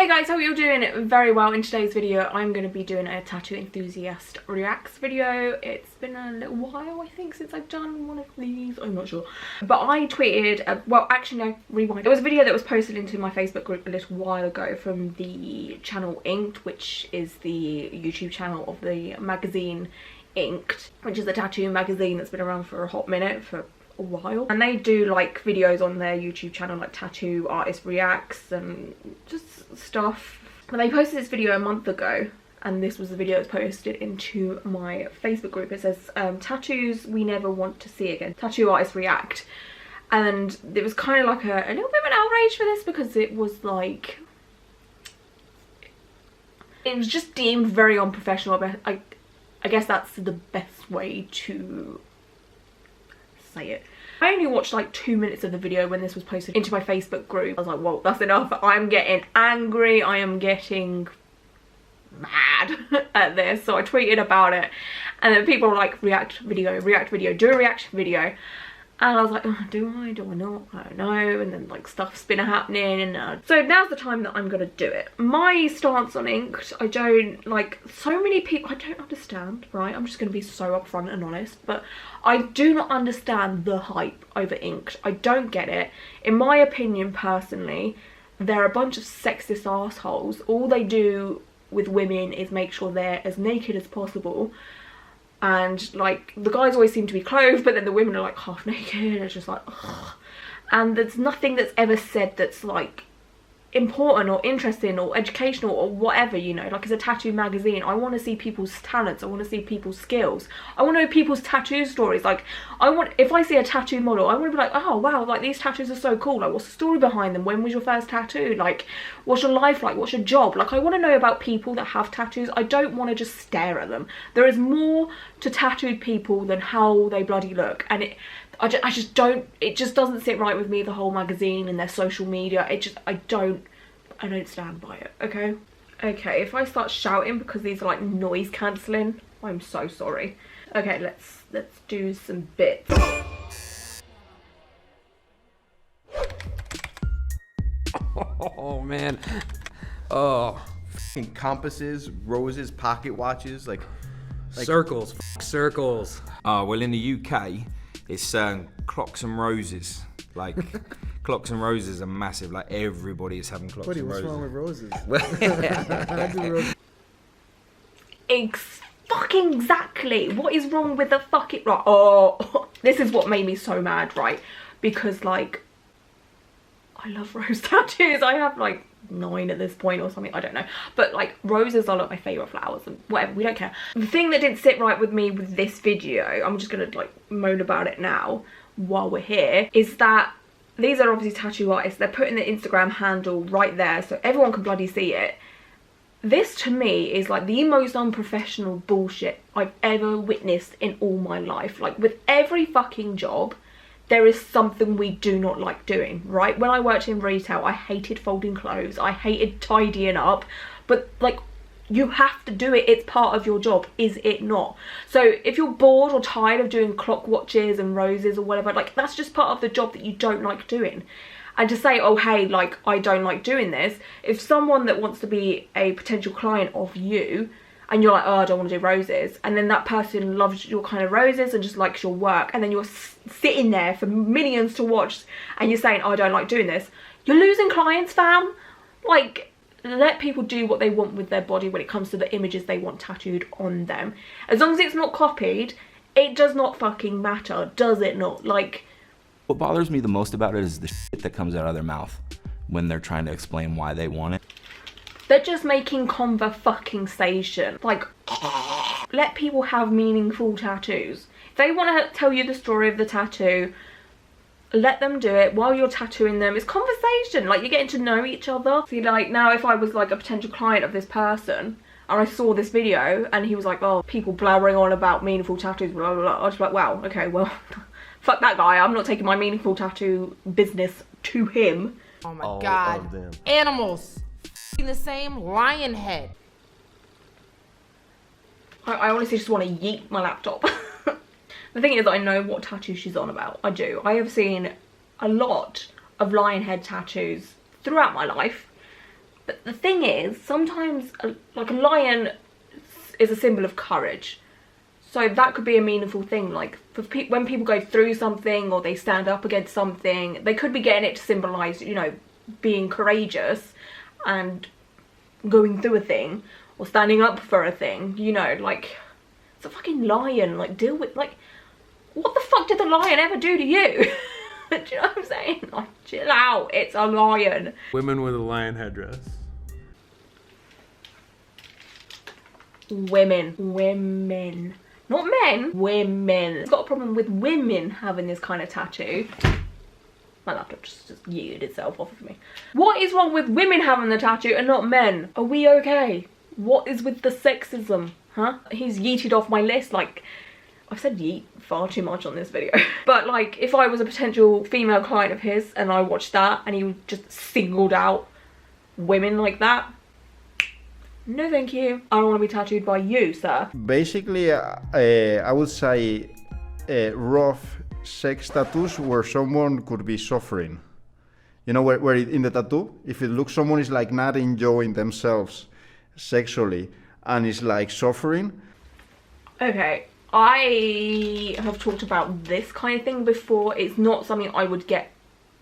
Hey guys, hope you're doing very well. In today's video I'm going to be doing a Tattoo Enthusiast reacts video. It's been a little while I think since I've done one of these, I'm not sure. But I tweeted, well actually no, rewind. It was a video that was posted into my Facebook group a little while ago from the channel INKED, which is the YouTube channel of the magazine INKED, which is a tattoo magazine that's been around for a hot minute, for a while, and they do like videos on their YouTube channel like tattoo artist reacts and just stuff. And they posted this video a month ago, and this was the video that's posted into my Facebook group. It says tattoos we never want to see again, tattoo artists react. And it was kind of like a little bit of an outrage for this, because it was like, it was just deemed very unprofessional. But I guess that's the best way to say it. I only watched like 2 minutes of the video when this was posted into my Facebook group. I was like, whoa, that's enough. I'm getting angry. I am getting mad at this. So I tweeted about it, and then people were like, react video, do a reaction video. And I was like, oh, do I not? I don't know. And then like stuff's been happening, and so now's the time that I'm gonna do it. My stance on INKED, I don't like, so many people, I don't understand, right? I'm just gonna be so upfront and honest, but I do not understand the hype over INKED. I don't get it. In my opinion, personally, they're a bunch of sexist assholes. All they do with women is make sure they're as naked as possible. And like, the guys always seem to be clothed, but then the women are like half naked. It's just like, ugh. And there's nothing that's ever said that's like important or interesting or educational or whatever, you know. Like, it's a tattoo magazine. I want to see people's talents. I want to see people's skills. I want to know people's tattoo stories. Like, if I see a tattoo model, I want to be like, oh wow, like these tattoos are so cool. Like, what's the story behind them? When was your first tattoo? Like, what's your life like? What's your job? Like, I want to know about people that have tattoos. I don't want to just stare at them. There is more to tattooed people than how they bloody look. And I just don't, it just doesn't sit right with me, the whole magazine and their social media. It just, I don't stand by it, okay? Okay, if I start shouting because these are like noise cancelling, I'm so sorry. Okay, let's do some bits. Oh man. Oh. Compasses, roses, pocket watches, like Circles, circles. Well, in the UK, it's clocks and roses. Like, clocks and roses are massive. Like, everybody is having clocks and roses. What's wrong with roses? Fucking exactly. What is wrong with the fucking right? Oh, this is what made me so mad, right? Because like, I love rose tattoos. I have like 9 at this point or something, I don't know, but like, roses are like my favorite flowers and whatever, we don't care. The thing that didn't sit right with me with this video, I'm just gonna like moan about it now while we're here, is that these are obviously tattoo artists. They're putting the Instagram handle right there so everyone can bloody see it. This to me is like the most unprofessional bullshit I've ever witnessed in all my life. Like, with every fucking job, there is something we do not like doing, right? When I worked in retail, I hated folding clothes, I hated tidying up, but like, you have to do it. It's part of your job, is it not? So if you're bored or tired of doing clock watches and roses or whatever, like, that's just part of the job that you don't like doing. And to say, oh hey, like, I don't like doing this, if someone that wants to be a potential client of you, and you're like, oh, I don't want to do roses, and then that person loves your kind of roses and just likes your work, and then you're sitting there for millions to watch and you're saying, oh, I don't like doing this, you're losing clients, fam. Like, let people do what they want with their body when it comes to the images they want tattooed on them. As long as it's not copied, it does not fucking matter, does it not? Like, what bothers me the most about it is the shit that comes out of their mouth when they're trying to explain why they want it. They're just making conversation. Like, let people have meaningful tattoos. If they want to tell you the story of the tattoo, let them do it while you're tattooing them. It's conversation, like, you're getting to know each other. See, like, now if I was like a potential client of this person and I saw this video and he was like, oh, people blabbering on about meaningful tattoos, blah blah blah, I was like, wow, okay, well, fuck that guy. I'm not taking my meaningful tattoo business to him. Oh my god, animals, the same lion head. I honestly just want to yeet my laptop. The thing is, I know what tattoo she's on about. I do. I have seen a lot of lion head tattoos throughout my life. But the thing is, sometimes like a lion is a symbol of courage. So that could be a meaningful thing, like for when people go through something or they stand up against something, they could be getting it to symbolise, you know, being courageous and going through a thing or standing up for a thing, you know, like it's a fucking lion, like deal with, like what the fuck did the lion ever do to you? Do you know what I'm saying? Like chill out, it's a lion. Women with a lion headdress. Women. Not men, women. I've got a problem with women having this kind of tattoo. My laptop just yeeted itself off of me. What is wrong with women having the tattoo and not men? Are we okay? What is with the sexism, huh? He's yeeted off my list, like, I've said yeet far too much on this video. But like, if I was a potential female client of his and I watched that and he just singled out women like that, no thank you. I don't want to be tattooed by you, sir. Basically, I would say rough sex tattoos where someone could be suffering. You know, where in the tattoo, if it looks someone is like not enjoying themselves sexually and is like suffering. Okay, I have talked about this kind of thing before. It's not something I would get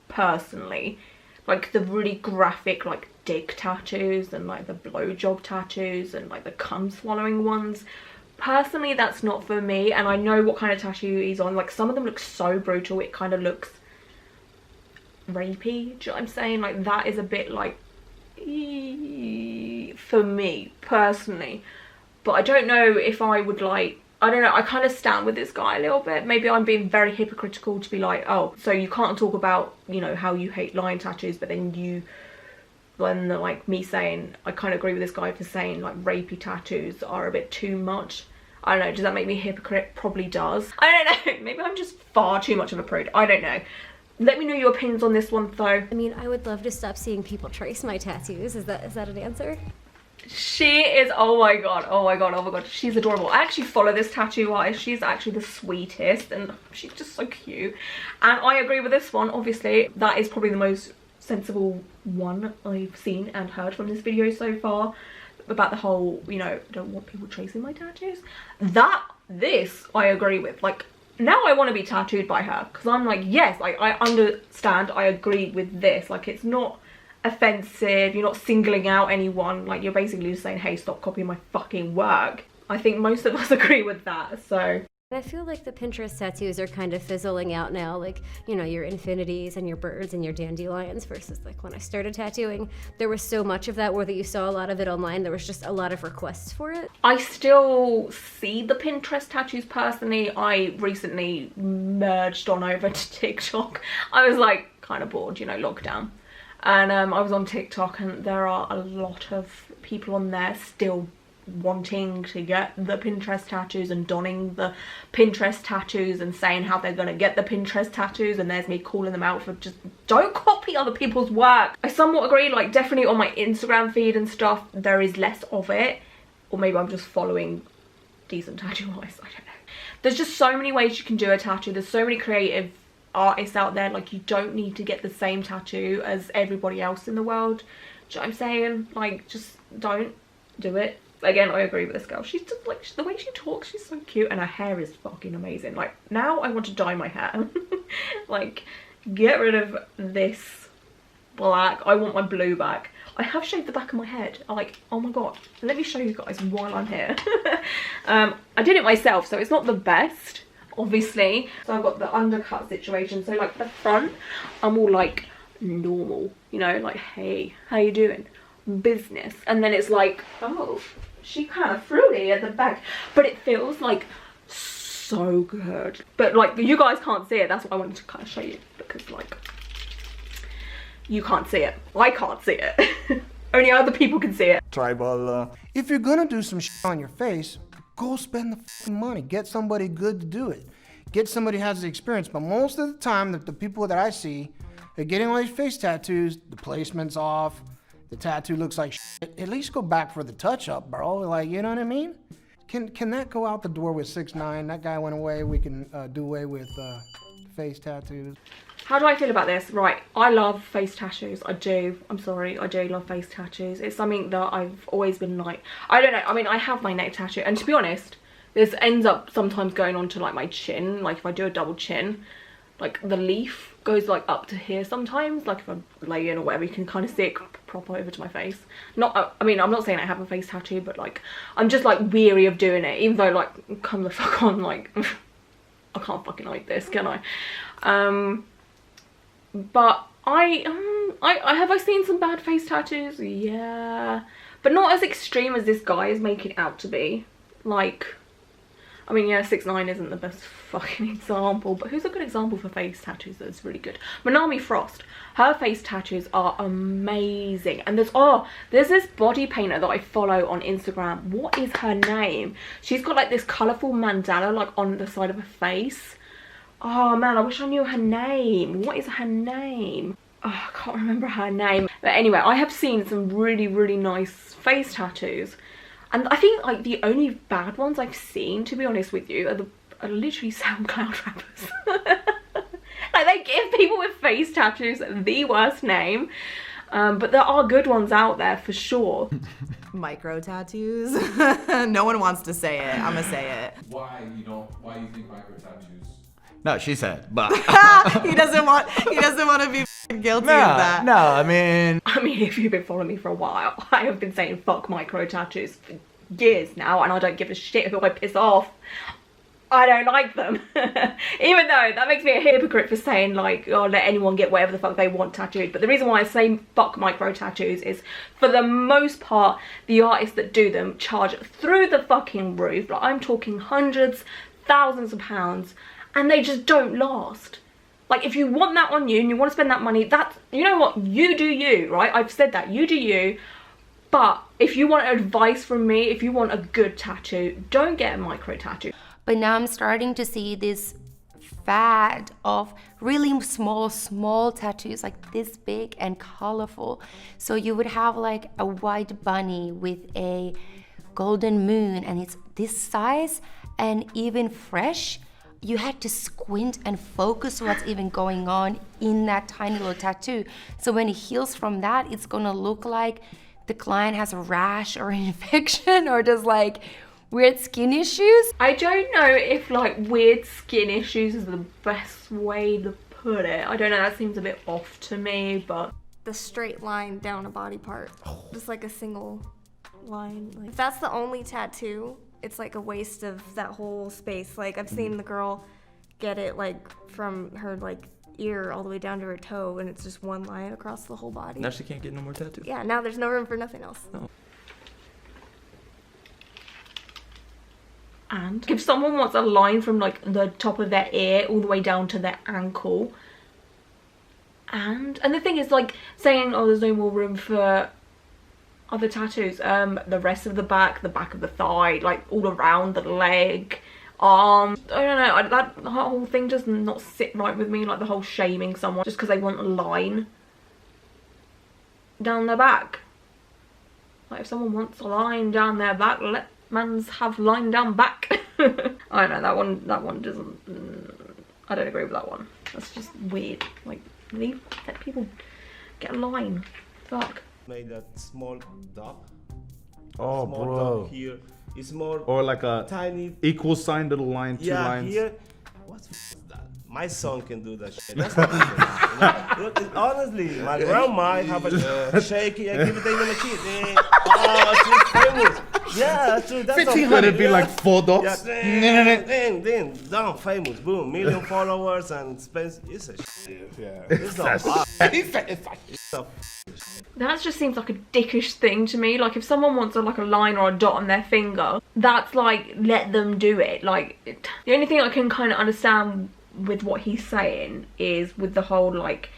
personally. Like the really graphic, like dick tattoos and like the blowjob tattoos and like the cum swallowing ones. Personally, that's not for me, and I know what kind of tattoo he's on. Like some of them look so brutal, it kind of looks rapey. Do you know what I'm saying? Like that is a bit like for me personally. But I don't know if I would like, I don't know, I kind of stand with this guy a little bit. Maybe I'm being very hypocritical to be like, oh, so you can't talk about, you know, how you hate lion tattoos, but then when like me saying, I kind of agree with this guy for saying like rapey tattoos are a bit too much. I don't know, does that make me a hypocrite? Probably does. I don't know, maybe I'm just far too much of a prude. I don't know. Let me know your opinions on this one though. I mean, I would love to stop seeing people trace my tattoos. Is that an answer? She is, oh my god, she's adorable. I actually follow this tattoo artist. She's actually the sweetest and she's just so cute. And I agree with this one, obviously. That is probably the most sensible one I've seen and heard from this video so far. About the whole, you know, don't want people tracing my tattoos. This I agree with. Like, now I want to be tattooed by her. Because I'm like, yes, like, I understand, I agree with this. Like, it's not offensive, you're not singling out anyone, like you're basically just saying, hey, stop copying my fucking work. I think most of us agree with that. So I feel like the Pinterest tattoos are kind of fizzling out now, like, you know, your infinities and your birds and your dandelions, versus like when I started tattooing, there was so much of that, whether you saw a lot of it online, there was just a lot of requests for it. I still see the Pinterest tattoos personally. I recently merged on over to TikTok. I was like kind of bored, you know, lockdown. And I was on TikTok and there are a lot of people on there still wanting to get the Pinterest tattoos and donning the Pinterest tattoos and saying how they're gonna get the Pinterest tattoos, and there's me calling them out for just don't copy other people's work. I somewhat agree, like definitely on my Instagram feed and stuff there is less of it, or maybe I'm just following decent tattoo artists, I don't know. There's just so many ways you can do a tattoo. There's so many creative artists out there. Like, you don't need to get the same tattoo as everybody else in the world. Do you know what I'm saying? Like, just don't do it. Again, I agree with this girl. She's just like, the way she talks, she's so cute, and her hair is fucking amazing. Like, now I want to dye my hair. Like, get rid of this black. I want my blue back. I have shaved the back of my head. I'm like, oh my god, let me show you guys while I'm here. I did it myself, so it's not the best, obviously. So I've got the undercut situation. So like the front, I'm all like normal, you know, like, hey, how you doing? Business. And then it's like, oh, she kind of fruity at the back, but it feels like so good. But like, you guys can't see it. That's what I wanted to kind of show you, because like, you can't see it. I can't see it. Only other people can see it. Tribal. If you're gonna do some shit on your face, go spend the fucking money. Get somebody good to do it. Get somebody who has the experience. But most of the time, the people that I see are getting all these face tattoos, the placement's off, the tattoo looks like shit. At least go back for the touch-up, bro. Like, you know what I mean? Can that go out the door with 6ix9ine? That guy went away. We can do away with face tattoos. How do I feel about this? Right, I love face tattoos. I do. I'm sorry, I do love face tattoos. It's something that I've always been like, I don't know, I mean, I have my neck tattoo, and to be honest, this ends up sometimes going on to like my chin. Like if I do a double chin, like the leaf goes like up to here sometimes. Like if I'm laying or whatever, you can kind of see it proper over to my face. Not, I mean, I'm not saying I have a face tattoo, but like I'm just like weary of doing it, even though like, come the fuck on, like I can't fucking hide this, can I? But have I seen some bad face tattoos? Yeah, but not as extreme as this guy is making it out to be. Like, I mean, yeah, 6ix9ine isn't the best fucking example, but who's a good example for face tattoos that's really good? Manami Frost. Her face tattoos are amazing. And there's this body painter that I follow on Instagram. What is her name? She's got like this colourful mandala like on the side of her face. Oh man, I wish I knew her name. What is her name? Oh, I can't remember her name. But anyway, I have seen some really, really nice face tattoos. And I think like the only bad ones I've seen, to be honest with you, are literally SoundCloud rappers. Like they give people with face tattoos the worst name. But there are good ones out there for sure. Micro tattoos. No one wants to say it. I'm gonna say it. Why you think micro tattoos? No, she said, but he doesn't want to be guilty of that. No, I mean, if you've been following me for a while, I have been saying fuck micro tattoos for years now, and I don't give a shit who I piss off. I don't like them. Even though that makes me a hypocrite for saying like, oh, let anyone get whatever the fuck they want tattooed. But the reason why I say fuck micro tattoos is, for the most part, the artists that do them charge through the fucking roof. Like I'm talking hundreds, thousands of pounds, and they just don't last. Like if you want that on you and you want to spend that money, that's, you know what, you do you, right? I've said that, you do you. But if you want advice from me, if you want a good tattoo, don't get a micro tattoo. But now I'm starting to see this fad of really small tattoos, like this big and colorful. So you would have like a white bunny with a golden moon, and it's this size and even fresh. You had to squint and focus what's even going on in that tiny little tattoo. So when it heals from that, it's gonna look like the client has a rash or an infection or just like weird skin issues. I don't know if like weird skin issues is the best way to put it. I don't know, that seems a bit off to me, but the straight line down a body part, just like a single line. Like, if that's the only tattoo, it's like a waste of that whole space. Like I've seen the girl get it like from her like ear all the way down to her toe, and it's just one line across the whole body. Now she can't get no more tattoos. Yeah, now there's no room for nothing else. No. And if someone wants a line from like the top of their ear all the way down to their ankle, and the thing is like saying, oh, there's no more room for other tattoos, the rest of the back of the thigh, like all around the leg, arm, I don't know, that whole thing does not sit right with me, like the whole shaming someone just because they want a line down their back. Like if someone wants a line down their back, let mans have line down back. I don't know, that one doesn't, I don't agree with that one. That's just weird. Like let people get a line. Fuck. Made that small dot. oh, Small bro. dot here. It's more Or like a tiny equal sign, little line, two yeah, lines. Here. What's that? My son can do that shit. That's not you know? Honestly, my grandma have a shaky. I give it to my kid. Oh, she's famous. Yeah, true. That's 1,500 be like 4 dots. Yeah, then, down famous. Boom, million followers and spends. It's a shit. Yeah. It's not hard. That just seems like a dickish thing to me. Like if someone wants a line or a dot on their finger, that's like, let them do it. Like the only thing I can kind of understand with what he's saying is with the whole like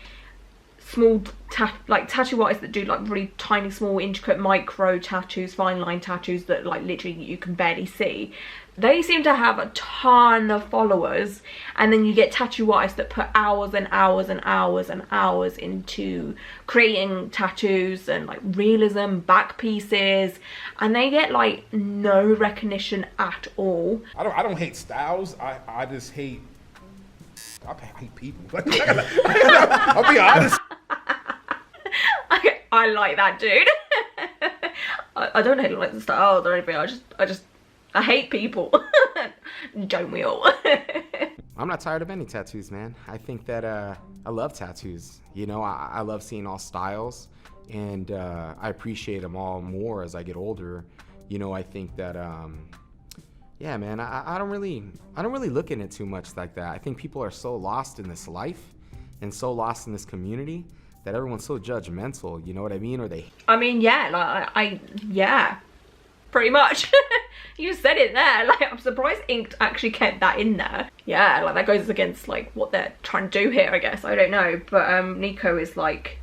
small tattoo artists that do like really tiny, small, intricate micro tattoos, fine line tattoos that like literally you can barely see. They seem to have a ton of followers, and then you get tattoo artists that put hours and hours and hours and hours into creating tattoos and like realism, back pieces, and they get like no recognition at all. I don't hate styles. I just hate I hate people. I'll be honest. I like that, dude. I don't hate like the styles or anything. I hate people. Don't we all? I'm not tired of any tattoos, man. I think that I love tattoos. You know, I love seeing all styles, and I appreciate them all more as I get older. You know, I think that yeah, man, I don't really look in it too much like that. I think people are so lost in this life and so lost in this community that everyone's so judgmental, you know what I mean? Or I mean, yeah, like, yeah, pretty much. You said it there. Like, I'm surprised Inked actually kept that in there. Yeah, like, that goes against, like, what they're trying to do here, I guess. I don't know. But Nico is, like,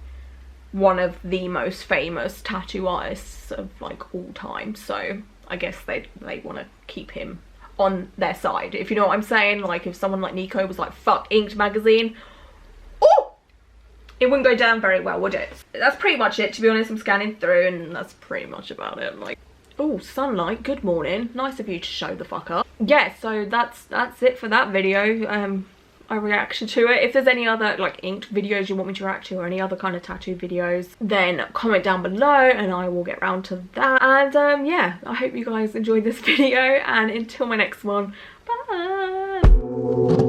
one of the most famous tattoo artists of, like, all time. So I guess they want to keep him on their side, if you know what I'm saying. Like, if someone like Nico was like, fuck Inked magazine, oh, it wouldn't go down very well, would it? That's pretty much it, to be honest. I'm scanning through and that's pretty much about it. Like, oh, sunlight, good morning. Nice of you to show the fuck up. Yeah, so that's it for that video. I reaction to it. If there's any other like Inked videos you want me to react to, or any other kind of tattoo videos, then comment down below and I will get round to that. And yeah, I hope you guys enjoyed this video, and until my next one, bye.